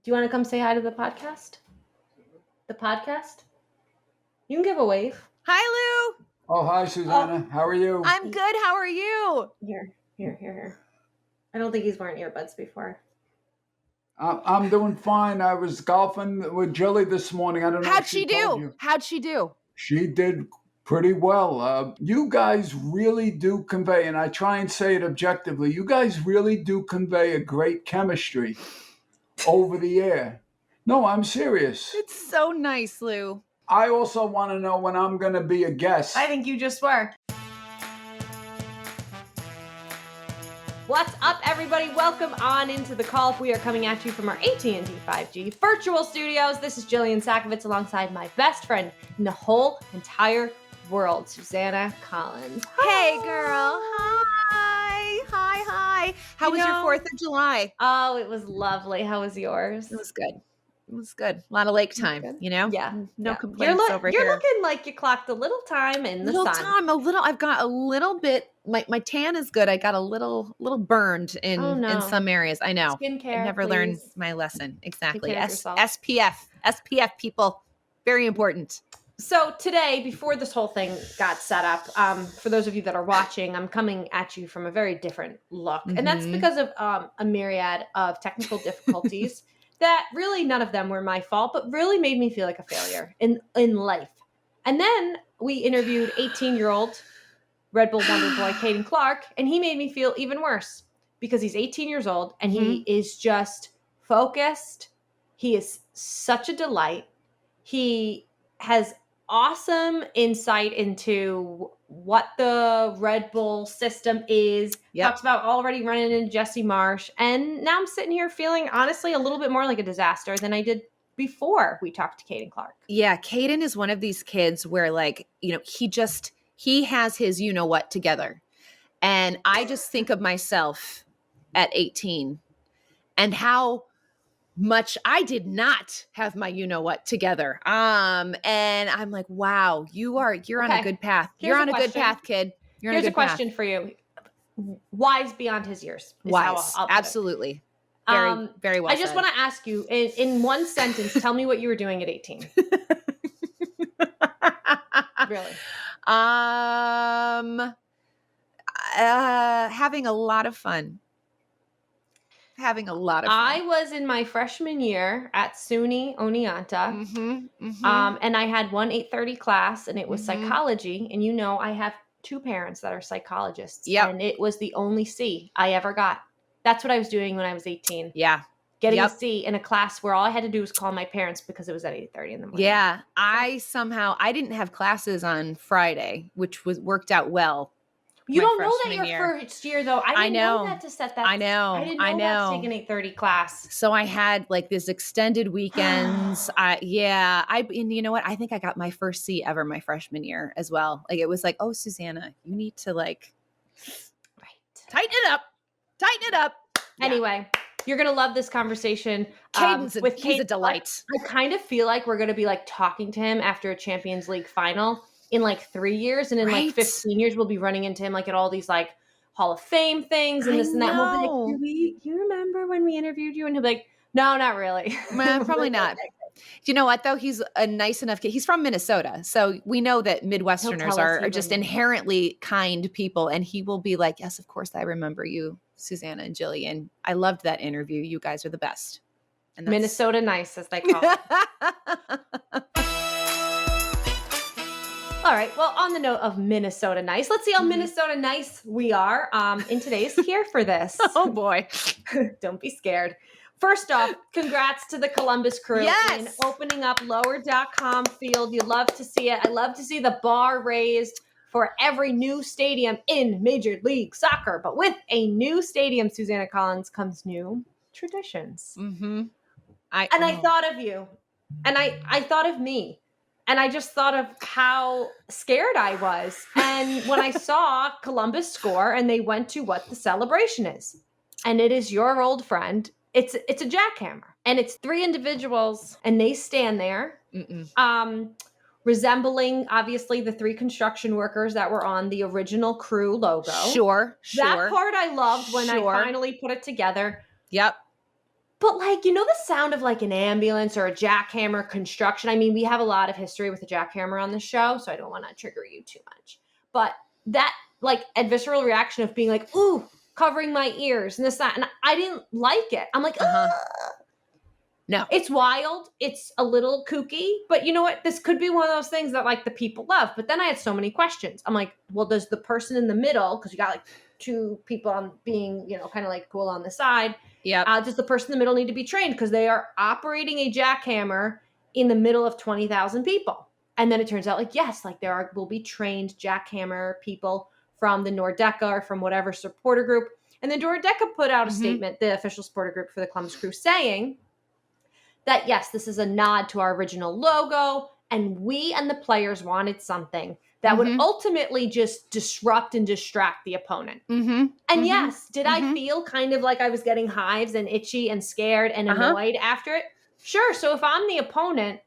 Do you want to come say hi to the podcast? The podcast? You can give a wave. Hi, Lou. Oh, hi, Susanna. How are you? I'm good. How are you? Here. I don't think he's wearing earbuds before. I'm doing fine. I was golfing with Jilly this morning. I don't know. How'd she do? She did pretty well. You guys really do convey, and I try and say it objectively, you guys really do convey a great chemistry over the air. No, I'm serious. It's so nice, Lou. I also want to know when I'm going to be a guest. I think you just were. What's up, everybody? Welcome on into the call. We are coming at you from our AT&T 5G virtual studios. This is Jillian Sakovitz alongside my best friend in the whole entire world, Susanna Collins. Hey, girl. Hi. How was your 4th of July? Oh, it was lovely. How was yours? It was good. A lot of lake time, you know? Yeah. No complaints over here. You're looking like you clocked a little time in the sun. I've got a little bit, my tan is good. I got a little burned in some areas. I know. Skincare, I never please. learned my lesson. Exactly. Take care of yourself. SPF people. Very important. So today, before this whole thing got set up, for those of you that are watching, I'm coming at you from a very different look. And that's because of a myriad of technical difficulties that really none of them were my fault, but really made me feel like a failure in life. And then we interviewed 18-year-old Red Bull Wonder Boy Caden Clark, and he made me feel even worse because he's 18 years old and he is just focused. He is such a delight. He has awesome insight into what the Red Bull system is. Yep. Talks about already running into Jesse Marsch. And now I'm sitting here feeling honestly a little bit more like a disaster than I did before we talked to Caden Clark. Yeah, Caden is one of these kids where he has his you-know-what together. And I just think of myself at 18 and how much I did not have my you-know-what together. And I'm like, wow, you're on a good path. You're on a good path, kid. Here's a question for you. Wise beyond his years. Wise. Absolutely. Very well I just want to ask you, in one sentence, tell me what you were doing at 18. Really? Having a lot of fun. I was in my freshman year at SUNY Oneonta, and I had one 8:30 class, and it was psychology. And I have two parents that are psychologists, and it was the only C I ever got. That's what I was doing when I was 18. Yeah. Getting a C in a class where all I had to do was call my parents because it was at 8:30 in the morning. Yeah. I didn't have classes on Friday, which worked out well. You don't know that your first year, though. I didn't know that to set that. I know. I didn't know that to take an 8:30 class. So I had like this extended weekends. And you know what? I think I got my first C ever my freshman year as well. Like it was like, oh, Susanna, you need to tighten it up. Yeah. Anyway, you're going to love this conversation. He's a delight. I kind of feel like we're going to be like talking to him after a Champions League final in like 3 years. And in like 15 years, we'll be running into him like at all these like Hall of Fame things and this and that. And we'll be like, do you remember when we interviewed you? And he'll be like, no, not really. Probably not. You know what, though? He's a nice enough kid. He's from Minnesota. So we know that Midwesterners are just inherently kind people. And he will be like, yes, of course, I remember you, Susanna and Jillian. I loved that interview. You guys are the best. And Minnesota nice, as they call it. All right. Well, on the note of Minnesota nice, let's see how Minnesota nice we are in today's Here for This. Oh, boy. Don't be scared. First off, congrats to the Columbus Crew in opening up Lower.com Field. You love to see it. I love to see the bar raised for every new stadium in Major League Soccer. But with a new stadium, Susanna Collins, comes new traditions. I thought of you, and I thought of me. And I just thought of how scared I was. And when I saw Columbus score and they went to what the celebration is, and it is your old friend, it's a jackhammer. And it's three individuals and they stand there resembling obviously the three construction workers that were on the original Crew logo. Sure. That part I loved when I finally put it together. Yep. But like, you know, the sound of like an ambulance or a jackhammer construction. I mean, we have a lot of history with the jackhammer on the show, so I don't want to trigger you too much. But that like a visceral reaction of being like, ooh, covering my ears and this, that, and I didn't like it. I'm like, No. It's wild. It's a little kooky, but you know what? This could be one of those things that like the people love. But then I had so many questions. I'm like, well, does the person in the middle, because you got like two people on being, you know, kind of like cool on the side. Yeah. Does the person in the middle need to be trained? Because they are operating a jackhammer in the middle of 20,000 people. And then it turns out like, yes, like will be trained jackhammer people from the Nordica or from whatever supporter group. And then Nordica put out a statement, the official supporter group for the Columbus Crew, saying that, yes, this is a nod to our original logo. And we and the players wanted something that would ultimately just disrupt and distract the opponent. And yes, did I feel kind of like I was getting hives and itchy and scared and annoyed after it? Sure. So if I'm the opponent,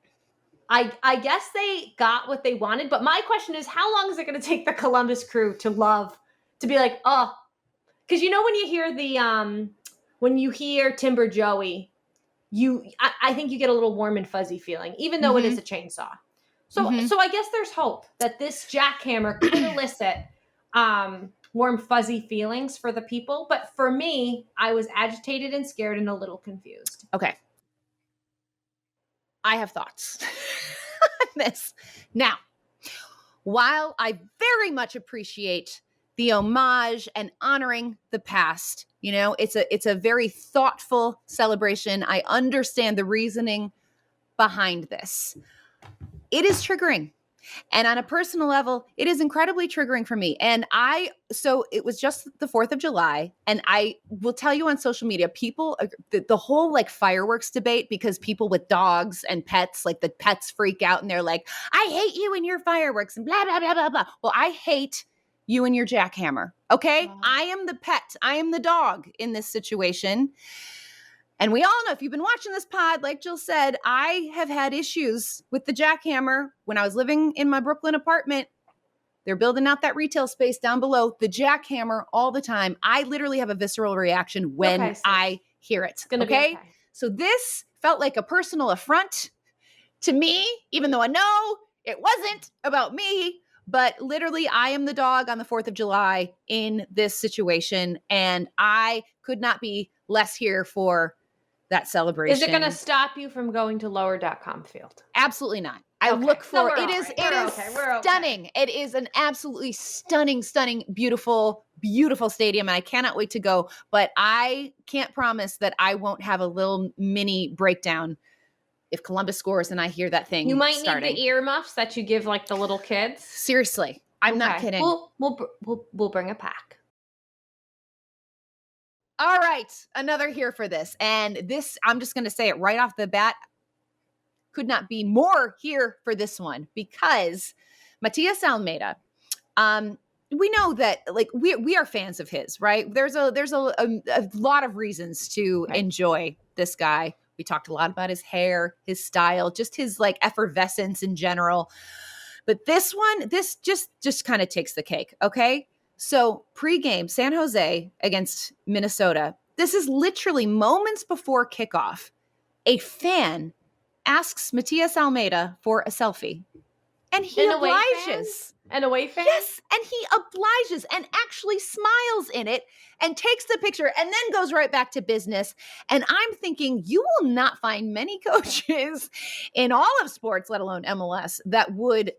I guess they got what they wanted. But my question is, how long is it going to take the Columbus Crew to be like, oh, because you know when you hear when you hear Timber Joey, I think you get a little warm and fuzzy feeling, even though it is a chainsaw. So I guess there's hope that this jackhammer could elicit warm, fuzzy feelings for the people. But for me, I was agitated and scared and a little confused. Okay. I have thoughts on this. Now, while I very much appreciate the homage and honoring the past, you know, it's a very thoughtful celebration. I understand the reasoning behind this. It is triggering. And on a personal level, it is incredibly triggering for me. And so it was just the 4th of July. And I will tell you on social media, people, the whole like fireworks debate, because people with dogs and pets, like the pets freak out and they're like, I hate you and your fireworks and blah, blah, blah, blah, blah. Well, I hate you and your jackhammer. Okay. I am the pet. I am the dog in this situation. And we all know, if you've been watching this pod, like Jill said, I have had issues with the jackhammer when I was living in my Brooklyn apartment. They're building out that retail space down below. The jackhammer all the time. I literally have a visceral reaction when I hear it. It's gonna be okay. So this felt like a personal affront to me, even though I know it wasn't about me. But literally, I am the dog on the 4th of July in this situation. And I could not be less here for that celebration. Is it going to stop you from going to lower.com field? Absolutely not. I look for it is stunning. It is an absolutely stunning, beautiful, beautiful stadium. And I cannot wait to go. But I can't promise that I won't have a little mini breakdown if Columbus scores and I hear that thing. You might need the earmuffs that you give like the little kids. Seriously. I'm not kidding. We'll bring a pack. All right. Another here for this. And this, I'm just going to say it right off the bat, could not be more here for this one, because Matias Almeyda, we know that like we are fans of his, right? There's a lot of reasons to enjoy this guy. We talked a lot about his hair, his style, just his like effervescence in general. But this one, this just kind of takes the cake. Okay. So pregame, San Jose against Minnesota. This is literally moments before kickoff. A fan asks Matias Almeyda for a selfie. And he obliges. An away fan? Yes. And he obliges and actually smiles in it and takes the picture and then goes right back to business. And I'm thinking, you will not find many coaches in all of sports, let alone MLS, that would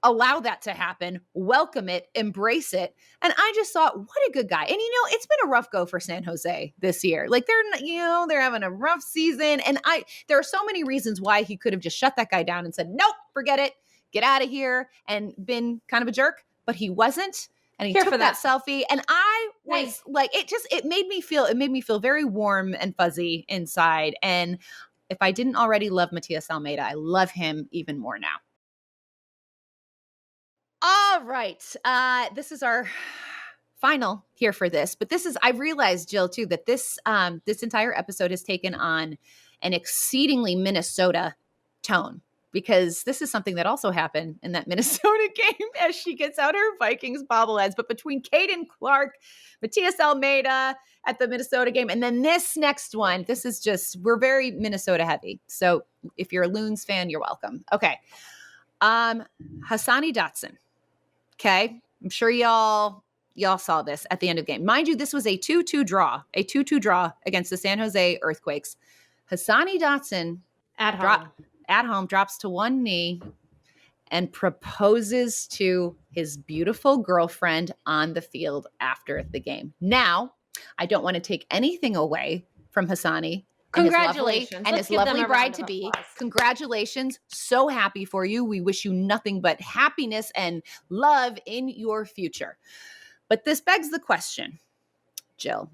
allow that to happen, welcome it, embrace it. And I just thought, what a good guy. And, it's been a rough go for San Jose this year. Like they're having a rough season. And there are so many reasons why he could have just shut that guy down and said, nope, forget it. Get out of here, and been kind of a jerk, but he wasn't. And he took that selfie. And I was like, it made me feel very warm and fuzzy inside. And if I didn't already love Matias Almeyda, I love him even more now. All right. This is our final here for this, but I've realized, Jill, too, that this entire episode has taken on an exceedingly Minnesota tone. because this is something that also happened in that Minnesota game as she gets out her Vikings bobbleheads. But between Caden Clark, Matias Almeyda at the Minnesota game, and then this next one, this is just, we're very Minnesota heavy. So if you're a Loons fan, you're welcome. Okay. Hassani Dotson. Okay. I'm sure y'all saw this at the end of the game. Mind you, this was a 2-2 draw against the San Jose Earthquakes. Hassani Dotson At home. drops to one knee and proposes to his beautiful girlfriend on the field after the game. Now, I don't want to take anything away from Hassani. Congratulations. And his lovely bride-to-be. Congratulations. So happy for you. We wish you nothing but happiness and love in your future. But this begs the question, Jill.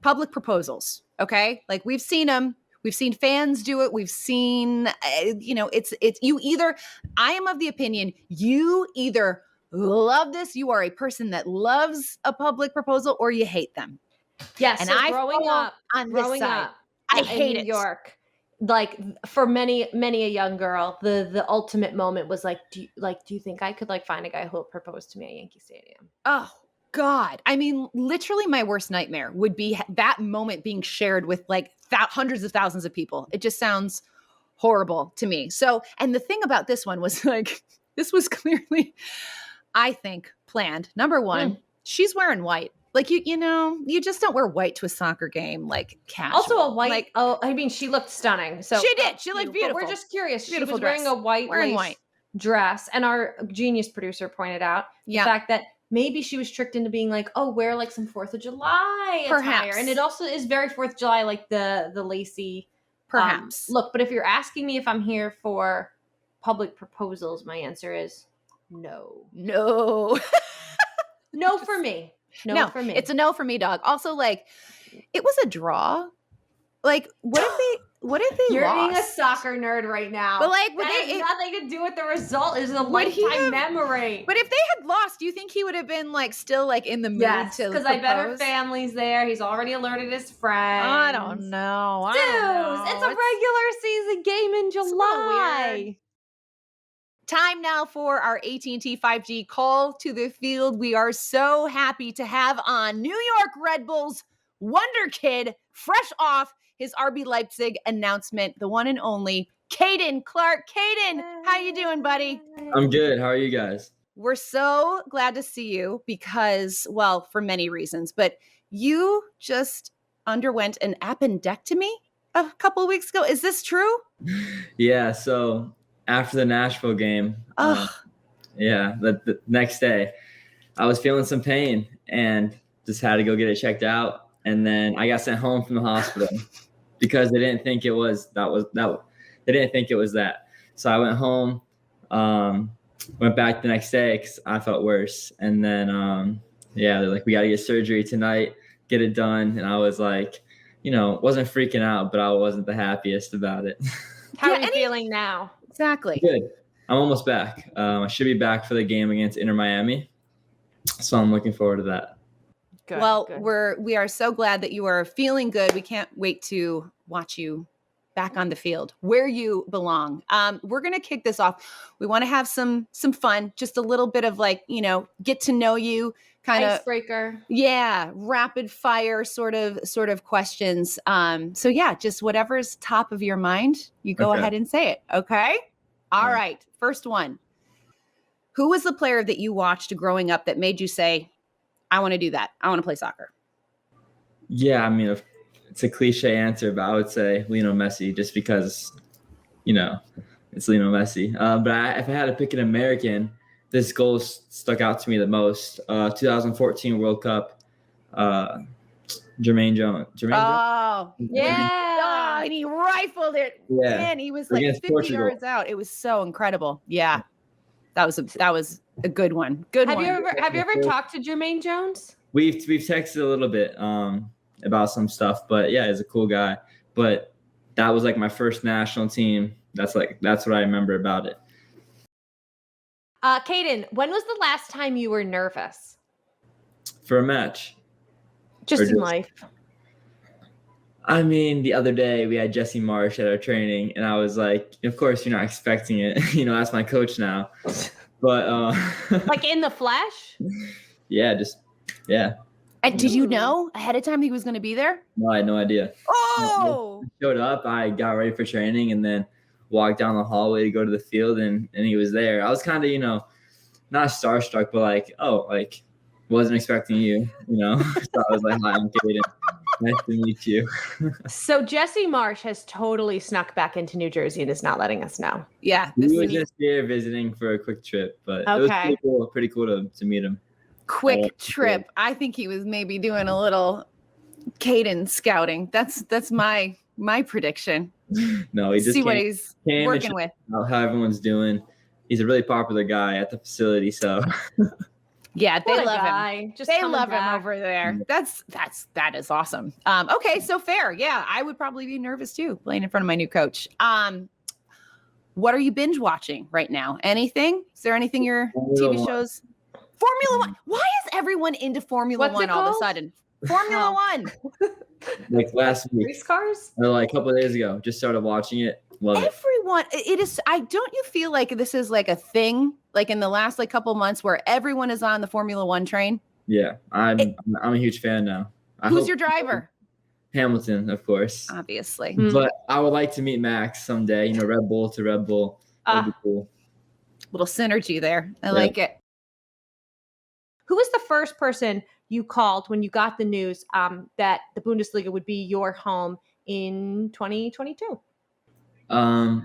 Public proposals, okay? Like, we've seen them. We've seen fans do it. We've seen, it's you either, I am of the opinion, you either love this, you are a person that loves a public proposal, or you hate them. Yes. And so growing up, I hate New York, like for many a young girl, the ultimate moment was like, do you think I could like find a guy who will propose to me at Yankee Stadium? Oh God. I mean, literally my worst nightmare would be that moment being shared with like hundreds of thousands of people. It just sounds horrible to me. So, and the thing about this one was like, this was clearly, I think, planned. Number one, she's wearing white. Like, you just don't wear white to a soccer game, like casual. Also a white, she looked stunning. So she did. She looked beautiful. But we're just curious. Beautiful she was dress. wearing a white dress. And our genius producer pointed out the fact that maybe she was tricked into being like, oh, wear like some 4th of July attire. And it also is very 4th of July, like the lacy look. But if you're asking me if I'm here for public proposals, my answer is no. No. No for me. No for me. It's a no for me, dog. Also, like, it was a draw. Like, what if they You're lost? being a soccer nerd right now. But like, that has nothing to do with the result. It's a lifetime memory. But if they had lost, do you think he would have been like still like in the mood to because I bet her family's there. He's already alerted his friends. I don't know. It's a regular season game in July. Time now for our AT&T 5G call to the field. We are so happy to have on New York Red Bulls Wunderkind, fresh off his RB Leipzig announcement, the one and only Caden Clark. Caden, how you doing, buddy? I'm good. How are you guys? We're so glad to see you because, well, for many reasons, but you just underwent an appendectomy a couple of weeks ago. Is this true? Yeah. So after the Nashville game, the next day, I was feeling some pain and just had to go get it checked out. And then I got sent home from the hospital because they didn't think it was that. They didn't think it was that. So I went home, went back the next day because I felt worse. And then, they're like, we got to get surgery tonight, get it done. And I was like, wasn't freaking out, but I wasn't the happiest about it. How are you feeling now? Exactly. Good. I'm almost back. I should be back for the game against Inter Miami. So I'm looking forward to that. Good, well, we are so glad that you are feeling good. We can't wait to watch you back on the field where you belong. We're going to kick this off. We want to have some fun, just a little bit of like, get to know you kind of icebreaker. Yeah. Rapid fire sort of questions. So yeah, just whatever's top of your mind, you go ahead and say it. Okay. All right. First one. Who was the player that you watched growing up that made you say, I want to do that. I want to play soccer? Yeah. I mean, it's a cliche answer, but I would say Lionel Messi just because, it's Lionel Messi. But if I had to pick an American, this goal stuck out to me the most. 2014 World Cup, Jermaine Jones. Yeah. Oh, and he rifled it. Yeah. Man, he was like 50 Portugal. yards out. It was so incredible. Yeah. That was a good one. Have you ever talked to Jermaine Jones? We've texted a little bit about some stuff, but yeah, he's a cool guy. But that was like my first national team. That's what I remember about it. Caden, when was the last time you were nervous? For a match? Just in life. I mean, the other day we had Jesse Marsch at our training, and I was like, of course, you're not expecting it. That's my coach now. But Like in the flesh? yeah. And did you know ahead of time he was going to be there? No, I had no idea. Oh, I showed up, I got ready for training, and then walked down the hallway to go to the field, and he was there. I was kind of, not starstruck, but like, wasn't expecting you, So I was like, hi, I'm Caden. Nice to meet you. So Jesse Marsch has totally snuck back into New Jersey and is not letting us know. yeah. He was just here visiting for a quick trip, but it was pretty cool to meet him. Quick trip. I think he was maybe doing a little Caden scouting. That's my prediction. No, he just see what he's working with. How everyone's doing. He's a really popular guy at the facility, so yeah, they love him. They love him over there. That is awesome. Okay, so fair. Yeah, I would probably be nervous too, playing in front of my new coach. What are you binge watching right now? Anything? Is there anything your TV shows? Formula One. Why is everyone into Formula One all of a sudden? Formula One. Like last week. Race cars? Or like a couple of days ago, just started watching it. Love it. Everyone, it is. Don't you feel like this is like a thing, like in the last couple months where everyone is on the Formula One train? Yeah, I'm a huge fan now. Who's your driver? Hamilton, of course. Obviously. But I would like to meet Max someday. Red Bull to Red Bull. That'd be cool. Little synergy there. I like it. Who was the first person you called when you got the news that the Bundesliga would be your home in 2022? I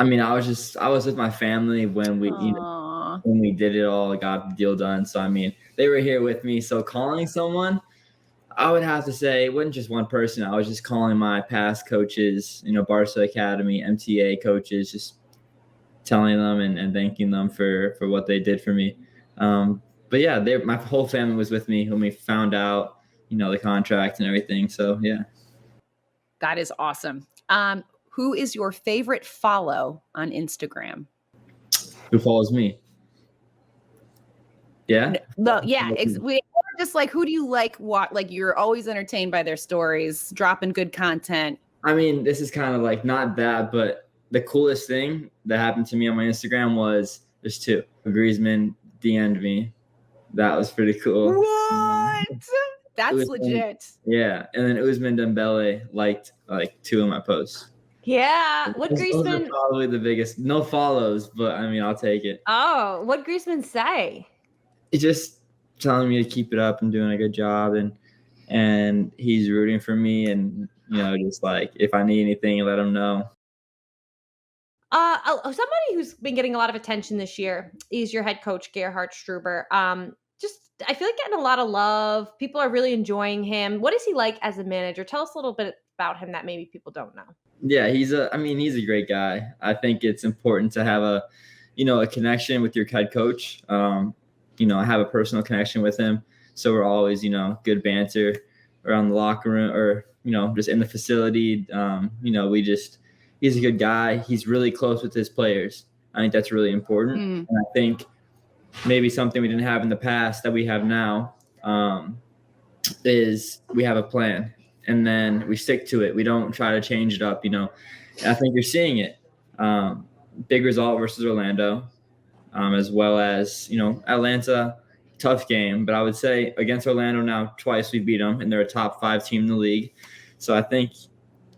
mean, I was with my family when we when we did it all, got the deal done. So I mean, they were here with me. So calling someone, I would have to say it wasn't just one person. I was just calling my past coaches, Barca Academy, MTA coaches, just telling them and thanking them for what they did for me. But yeah, my whole family was with me when we found out, the contract and everything. So yeah. That is awesome. Who is your favorite follow on Instagram? Who follows me? Yeah. No, yeah. Just like, who do you like? What, like, you're always entertained by their stories, dropping good content. I mean, this is kind of like not that, but the coolest thing that happened to me on my Instagram was there's two. Griezmann DM'd me. That was pretty cool. What? That's legit. Yeah, and then Ousmane Dembele liked like two of my posts. Yeah, Those are probably the biggest. No follows, but I mean, I'll take it. Oh, what Griezmann say? He's just telling me to keep it up and doing a good job, and he's rooting for me, and just like if I need anything, let him know. Somebody who's been getting a lot of attention this year is your head coach, Gerhard Struber. I feel like getting a lot of love. People are really enjoying him. What is he like as a manager? Tell us a little bit about him that maybe people don't know. Yeah, he's a great guy. I think it's important to have a connection with your head coach. I have a personal connection with him. So we're always, good banter around the locker room or, just in the facility. He's a good guy. He's really close with his players. I think that's really important. And I think maybe something we didn't have in the past that we have now is we have a plan and then we stick to it. We don't try to change it up, I think you're seeing it. Big result versus Orlando, as well as, Atlanta, tough game. But I would say against Orlando now, twice we beat them, and they're a top 5 team in the league. So I think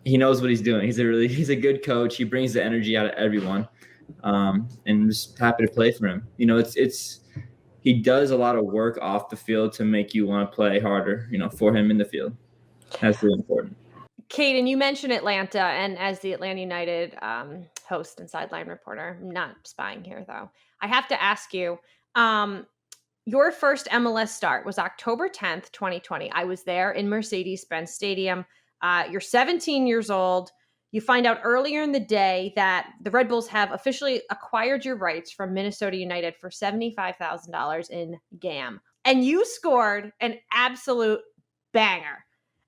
he knows what he's doing. He's a good coach. He brings the energy out of everyone. And I'm just happy to play for him. He does a lot of work off the field to make you want to play harder, for him in the field. That's really important. Caden, you mentioned Atlanta, and as the Atlanta United host and sideline reporter, I'm not spying here though, I have to ask you, your first MLS start was October 10th, 2020. I was there in Mercedes-Benz Stadium. You're 17 years old. You find out earlier in the day that the Red Bulls have officially acquired your rights from Minnesota United for $75,000 in GAM. And you scored an absolute banger.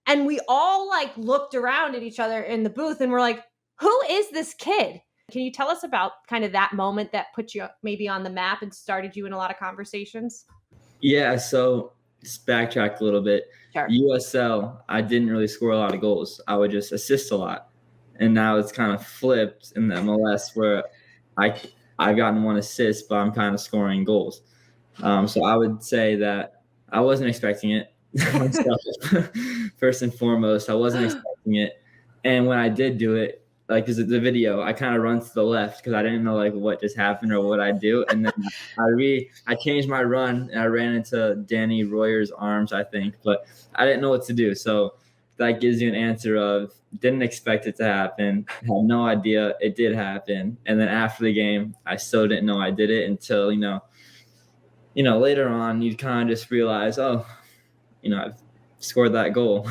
And we all looked around at each other in the booth and were like, who is this kid? Can you tell us about kind of that moment that put you maybe on the map and started you in a lot of conversations? Yeah, so just backtrack a little bit. Sure. USL, I didn't really score a lot of goals. I would just assist a lot. And now it's kind of flipped in the MLS where I've gotten 1 assist, but I'm kind of scoring goals. So I would say that I wasn't expecting it. First and foremost, I wasn't expecting it. And when I did do it, like the video, I kind of run to the left because I didn't know like what just happened or what I'd do. And then I changed my run and I ran into Danny Royer's arms, I think, but I didn't know what to do. So that gives you an answer of didn't expect it to happen, had no idea it did happen. And then after the game, I still didn't know I did it until, later on, you kind of just realize, I've scored that goal,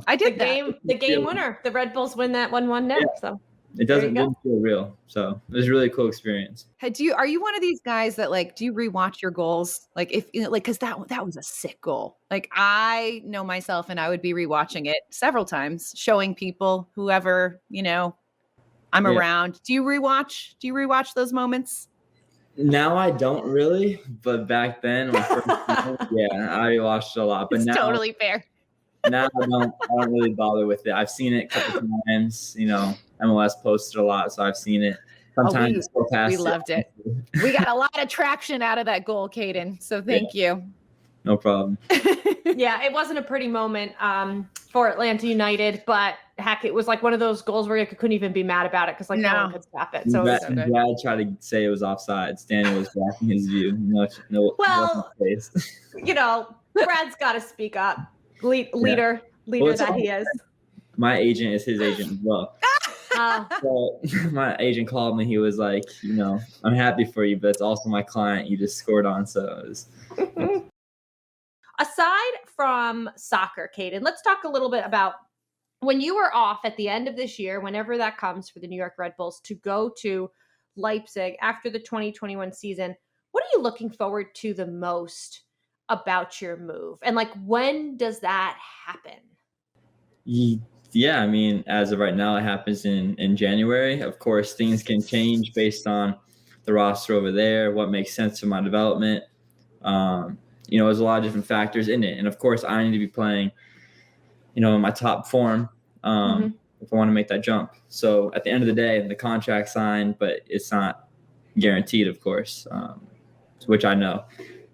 I did the game winner. The Red Bulls win that 1-1 now. Yeah. So it didn't feel real. So it was a really cool experience. Are you one of these guys that like, do you rewatch your goals? Like if cause that was a sick goal. Like I know myself and I would be rewatching it several times, showing people, whoever, I'm around. Do you rewatch those moments? Now I don't really, but back then, I watched it a lot. But it's now, totally fair. Now I don't really bother with it. I've seen it a couple times. MLS posted a lot, so I've seen it. Sometimes we loved it. We got a lot of traction out of that goal, Caden. So thank you. No problem. Yeah, it wasn't a pretty moment for Atlanta United, but heck, it was like one of those goals where you couldn't even be mad about it because no one could stop it. So Brad tried to say it was offside. Danny was blocking his view. Brad's got to speak up. Leader that he is. My agent is his agent as well. So my agent called me. He was like, I'm happy for you, but it's also my client you just scored on. So it was. Aside from soccer, Caden, let's talk a little bit about when you were off at the end of this year, whenever that comes for the New York Red Bulls to go to Leipzig after the 2021 season. What are you looking forward to the most about your move? And like, when does that happen? Yeah, I mean, as of right now, it happens in January. Of course, things can change based on the roster over there, what makes sense for my development. There's a lot of different factors in it. And of course, I need to be playing, in my top form if I want to make that jump. So at the end of the day, the contract's signed, but it's not guaranteed, of course, which I know.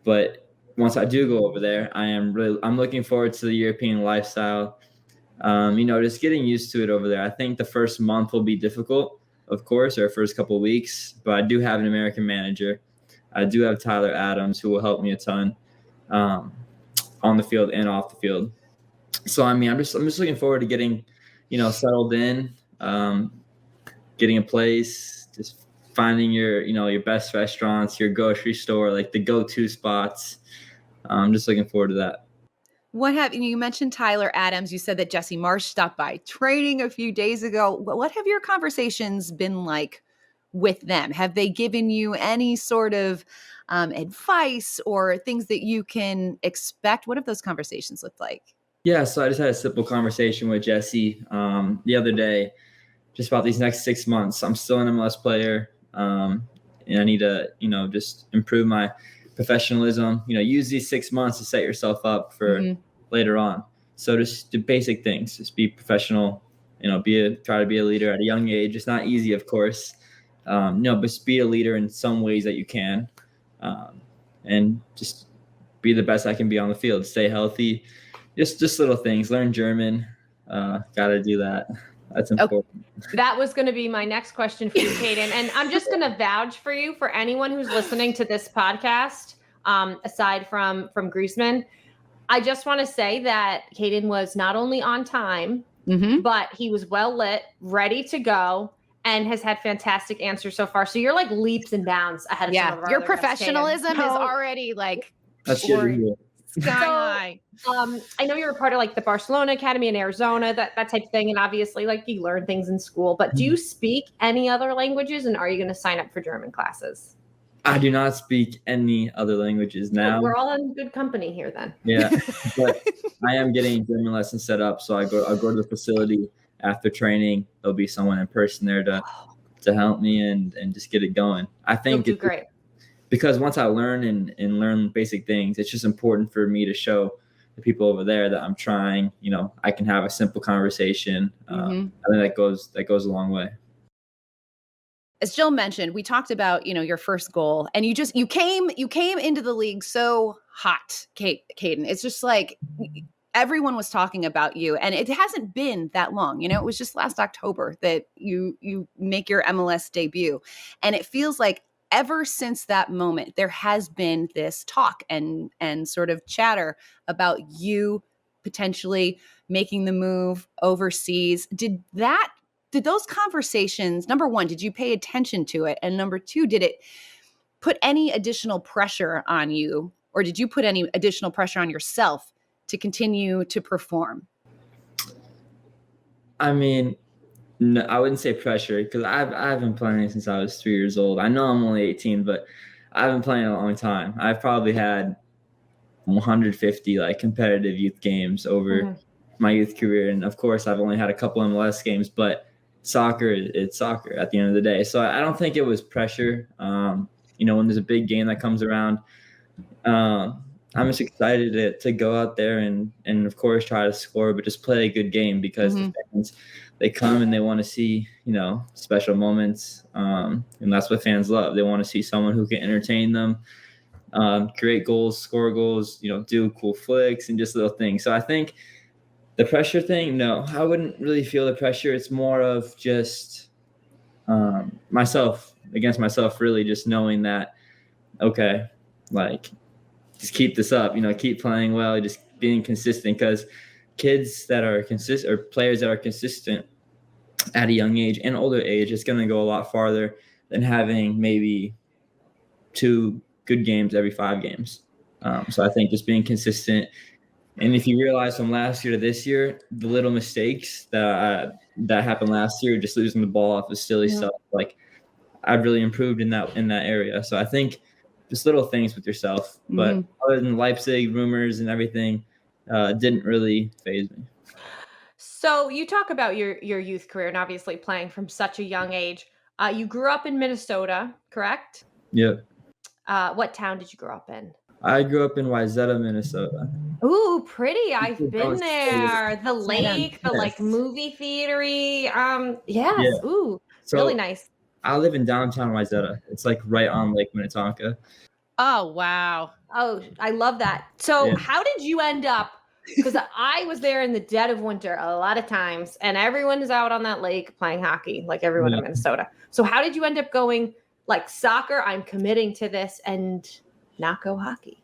But once I do go over there, I'm looking forward to the European lifestyle. Just getting used to it over there. I think the first month will be difficult, of course, or first couple of weeks, but I do have an American manager. I do have Tyler Adams, who will help me a ton on the field and off the field. So, I mean, I'm just looking forward to getting, settled in, getting a place, just finding your best restaurants, your grocery store, like the go-to spots. I'm just looking forward to that. You mentioned Tyler Adams. You said that Jesse Marsch stopped by training a few days ago. What have your conversations been like with them? Have they given you any sort of advice or things that you can expect? What have those conversations looked like? Yeah, so I just had a simple conversation with Jesse the other day, just about these next 6 months. I'm still an MLS player, and I need to, just improve my professionalism. Use these 6 months to set yourself up for later on. So just do basic things. Just be professional. Try to be a leader at a young age. It's not easy, of course. But just be a leader in some ways that you can, and just be the best I can be on the field. Stay healthy. Just little things. Learn German. Got to do that. That's important. Okay. That was going to be my next question for you, Caden. And I'm just going to vouch for you for anyone who's listening to this podcast, aside from Griezmann. I just want to say that Caden was not only on time, but he was well lit, ready to go, and has had fantastic answers so far. So you're like leaps and bounds ahead of some of our your other professionalism is already like That's good. sky high. I know you're a part of like the Barcelona Academy in Arizona, that type of thing. And obviously like you learn things in school, but do you speak any other languages, and are you going to sign up for German classes? I do not speak any other languages now. Well, we're all in good company here then. Yeah, but I am getting German lessons set up. So I'll go to the facility after training. There'll be someone in person there to help me and just get it going. I think You'll do great. Because once I learn and learn basic things, it's just important for me to show, the people over there that I'm trying, I can have a simple conversation. I think that goes a long way. As Jill mentioned, we talked about, your first goal, and you came into the league so hot, Caden. It's just like everyone was talking about you, and it hasn't been that long. It was just last October that you make your MLS debut, and it feels like ever since that moment, there has been this talk and sort of chatter about you potentially making the move overseas. Did those conversations, number one, did you pay attention to it? And number two, did it put any additional pressure on you, or did you put any additional pressure on yourself to continue to perform? I mean, no, I wouldn't say pressure, because I've been playing since I was 3 years old. I know I'm only 18, but I've been playing a long time. I've probably had 150 competitive youth games over my youth career, and of course, I've only had a couple MLS games. But soccer, it's soccer at the end of the day. So I don't think it was pressure. When there's a big game that comes around, I'm just excited to go out there and of course try to score, but just play a good game, because the fans, they come and they want to see, special moments. And that's what fans love. They want to see someone who can entertain them, create goals, score goals, do cool flicks and just little things. So I think the pressure thing, no, I wouldn't really feel the pressure. It's more of just myself against myself, really just knowing that, okay, just keep this up, keep playing well, just being consistent, because kids that are consistent, or players that are consistent at a young age and older age, it's going to go a lot farther than having maybe 2 good games every 5 games. So I think just being consistent. And if you realize from last year to this year, the little mistakes that happened last year, just losing the ball off of silly stuff, I've really improved in that area. So I think just little things with yourself. But other than Leipzig rumors and everything, didn't really faze me. So you talk about your youth career and obviously playing from such a young age. You grew up in Minnesota, correct? Yep. What town did you grow up in? I grew up in Wayzata, Minnesota. Ooh, pretty. I've been there. The lake, the movie theatery. Yes. Yeah. Ooh, So really nice. I live in downtown Wayzata. It's right on Lake Minnetonka. Oh, wow. Oh, I love that. So how did you end up? Because I was there in the dead of winter a lot of times, and everyone is out on that lake playing hockey, like everyone in Minnesota. So how did you end up going soccer? I'm committing to this, and not go hockey.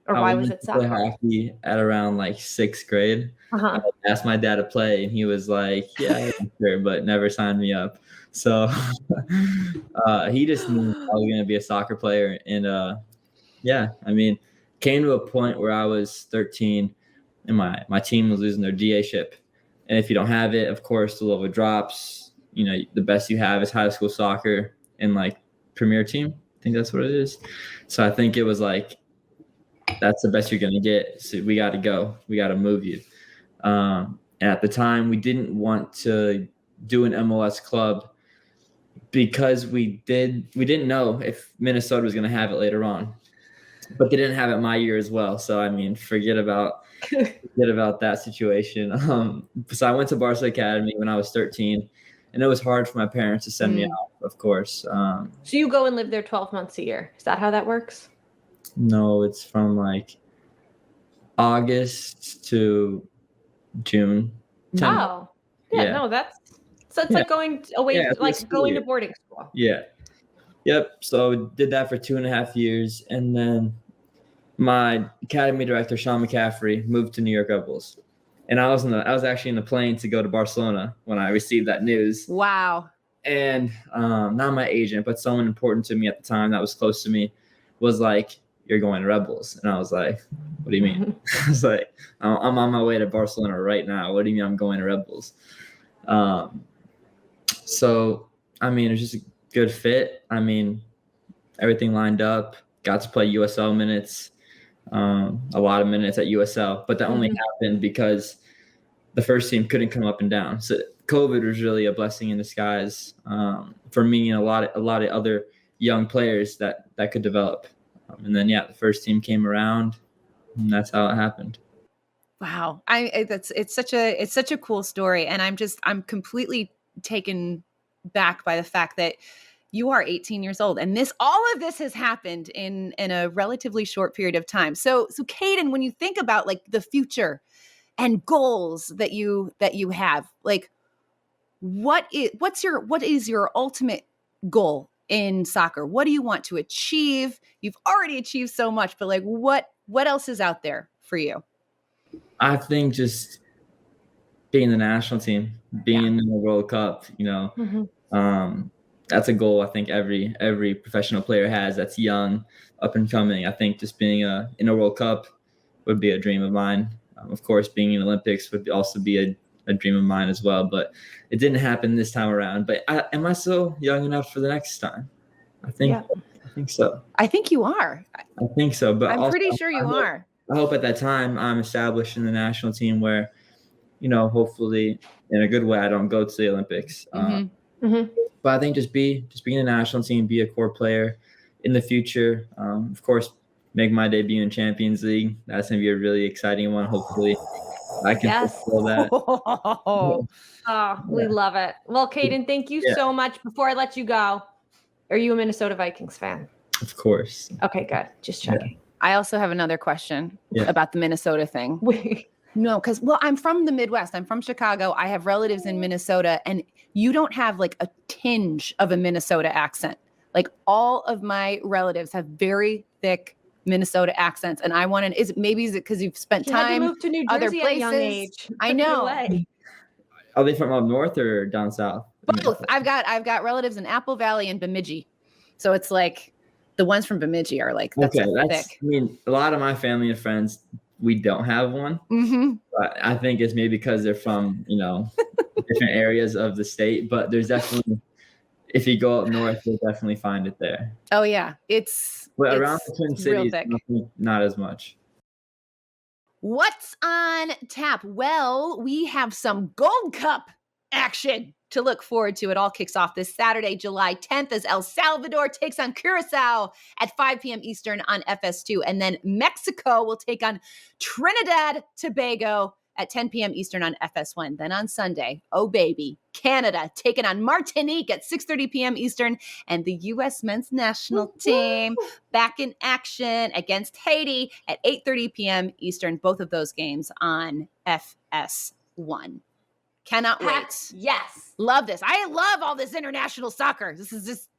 Or why was it soccer? I hockey at around 6th grade. I asked my dad to play, and he was like, "Yeah, sure," but never signed me up. So he just knew I was going to be a soccer player. And came to a point where I was 13 and my team was losing their GA-ship. And if you don't have it, of course, the level drops. The best you have is high school soccer and premier team. I think that's what it is. So I think it was that's the best you're going to get. So we got to go. We got to move you. And at the time, we didn't want to do an MLS club because we didn't know if Minnesota was going to have it later on. But they didn't have it my year as well. So, forget about that situation. So I went to Barca Academy when I was 13, and it was hard for my parents to send me out, of course. So you go and live there 12 months a year. Is that how that works? No, it's from August to June. Oh, yeah. No, so it's like going away, going to boarding school. Yeah. Yep. So did that for 2.5 years, and then my academy director, Sean McCaffrey, moved to New York Red Bulls, and I was actually in the plane to go to Barcelona when I received that news. Wow. And not my agent, but someone important to me at the time that was close to me was like, "You're going to Red Bulls," and I was like, "What do you mean?" I was like, "I'm on my way to Barcelona right now. What do you mean I'm going to Red Bulls?" So it was just a good fit. Everything lined up. Got to play USL minutes, a lot of minutes at USL, but that only happened because the first team couldn't come up and down. So COVID was really a blessing in disguise for me and a lot of other young players that could develop. And then the first team came around, And that's how it happened. Wow. It's such a cool story. And I'm completely taken back by the fact that you are 18 years old and all of this has happened in a relatively short period of time. So Caden, when you think about like the future and goals that you have, like what is your ultimate goal in soccer? What do you want to achieve? You've already achieved so much, but like what else is out there for you? I think just being the national team, being in the World Cup, that's a goal I think every professional player has that's young, up and coming. I think just being in a World Cup would be a dream of mine. Of course, being in the Olympics would also be a dream of mine as well, but it didn't happen this time around. But am I still young enough for the next time? I think so. I think you are. I think so, but I'm pretty sure you are. I hope at that time I'm established in the national team where, hopefully in a good way, I don't go to the Olympics. But I think just being a national team, be a core player in the future. Of course, make my debut in Champions League. That's going to be a really exciting one. Hopefully I can fulfill that. We love it. Well, Caden, thank you so much. Before I let you go, are you a Minnesota Vikings fan? Of course. Okay, good. Just checking. Yeah. I also have another question about the Minnesota thing. No, because, I'm from the Midwest. I'm from Chicago. I have relatives in Minnesota, and you don't have like a tinge of a Minnesota accent. Like all of my relatives have very thick Minnesota accents, and I want to. Is it because you've spent time moved to New Jersey other places? at a young age. I know. Are they from up north or down south? Both. I've got relatives in Apple Valley and Bemidji, so it's like the ones from Bemidji are like that's thick. I mean, a lot of my family and friends, we don't have one. But I think it's maybe because they're from different areas of the state. But there's definitely, if you go up north, you'll definitely find it there. Oh yeah, but around the Twin Cities, not as much. What's on tap? Well, we have some Gold Cup action to look forward to. It all kicks off this Saturday, July 10th, as El Salvador takes on Curacao at 5 p.m. Eastern on FS2. And then Mexico will take on Trinidad Tobago at 10 p.m. Eastern on FS1. Then on Sunday, oh baby, Canada taking on Martinique at 6:30 p.m. Eastern. And the U.S. men's national team back in action against Haiti at 8:30 p.m. Eastern. Both of those games on FS1. Cannot wait. Yes. Love this. I love all this international soccer. This is just,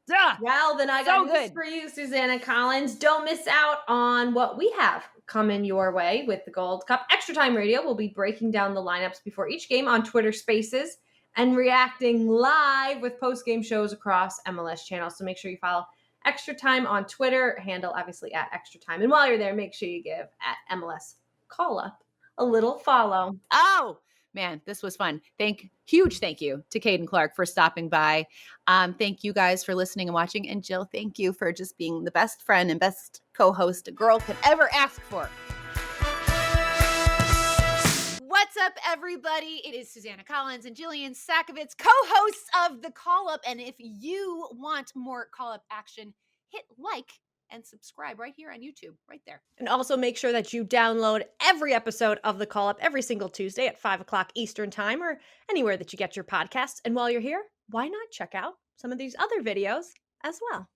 well, then I got news for you, Susanna Collins. Don't miss out on what we have coming your way with the Gold Cup. Extra Time Radio will be breaking down the lineups before each game on Twitter Spaces and reacting live with post-game shows across MLS channels. So make sure you follow Extra Time on Twitter, handle obviously at Extra Time. And while you're there, make sure you give at MLS Call Up a little follow. Oh, man, this was fun. Huge thank you to Caden Clark for stopping by. Thank you guys for listening and watching. And Jill, thank you for just being the best friend and best co-host a girl could ever ask for. What's up, everybody? It is Susanna Collins and Jillian Sakovitz, co-hosts of The Call Up. And if you want more Call Up action, hit like and subscribe right here on YouTube, right there. And also make sure that you download every episode of The Call Up every single Tuesday at 5 o'clock Eastern Time or anywhere that you get your podcasts. And while you're here, why not check out some of these other videos as well?